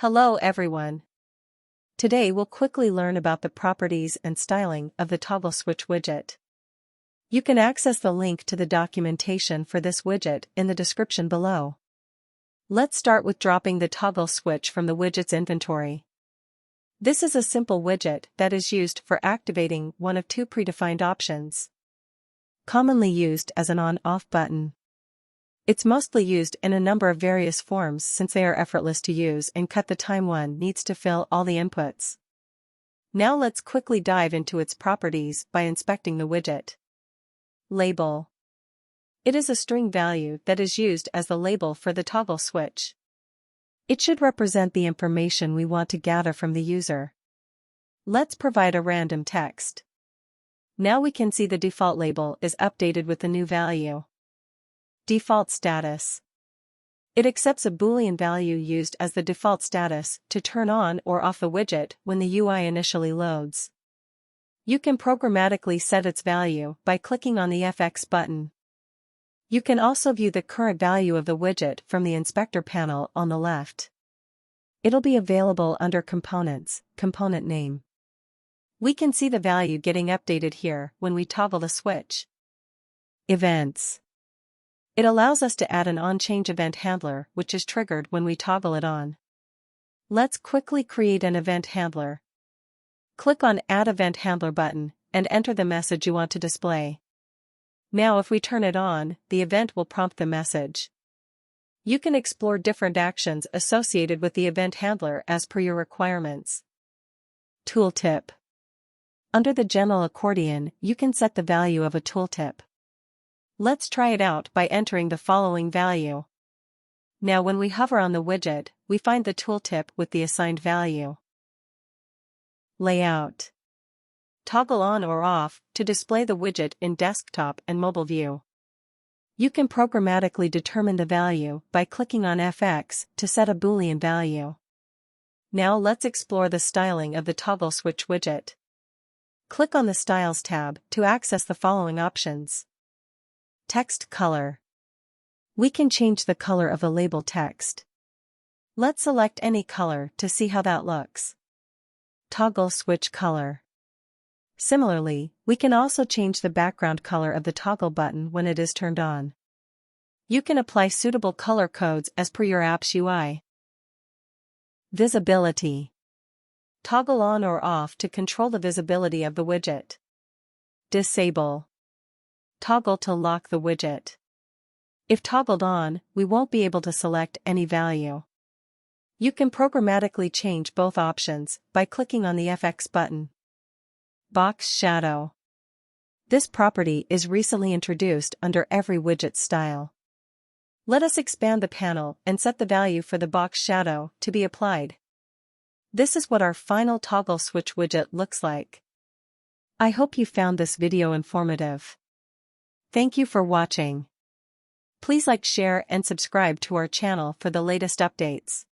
Hello everyone. Today we'll quickly learn about the properties and styling of the toggle switch widget. You can access the link to the documentation for this widget in the description below. Let's start with dropping the toggle switch from the widget's inventory. This is a simple widget that is used for activating one of two predefined options. Commonly used as an on-off button. It's mostly used in a number of various forms since they are effortless to use and cut the time one needs to fill all the inputs. Now let's quickly dive into its properties by inspecting the widget. Label. It is a string value that is used as the label for the toggle switch. It should represent the information we want to gather from the user. Let's provide a random text. Now we can see the default label is updated with the new value. Default status. It accepts a Boolean value used as the default status to turn on or off the widget when the UI initially loads. You can programmatically set its value by clicking on the FX button. You can also view the current value of the widget from the inspector panel on the left. It'll be available under Components, Component Name. We can see the value getting updated here when we toggle the switch. Events. It allows us to add an on-change event handler which is triggered when we toggle it on. Let's quickly create an event handler. Click on Add Event Handler button and enter the message you want to display. Now if we turn it on, the event will prompt the message. You can explore different actions associated with the event handler as per your requirements. Tooltip. Under the general accordion, you can set the value of a tooltip. Let's try it out by entering the following value. Now when we hover on the widget, we find the tooltip with the assigned value. Layout. Toggle on or off to display the widget in desktop and mobile view. You can programmatically determine the value by clicking on FX to set a Boolean value. Now let's explore the styling of the toggle switch widget. Click on the Styles tab to access the following options. Text color. We can change the color of the label text. Let's select any color to see how that looks. Toggle switch color. Similarly, we can also change the background color of the toggle button when it is turned on. You can apply suitable color codes as per your app's UI. Visibility. Toggle on or off to control the visibility of the widget. Disable. Toggle to lock the widget. If toggled on, we won't be able to select any value. You can programmatically change both options by clicking on the FX button. Box shadow. This property is recently introduced under every widget style. Let us expand the panel and set the value for the box shadow to be applied. This is what our final toggle switch widget looks like. I hope you found this video informative. Thank you for watching. Please like, share, and subscribe to our channel for the latest updates.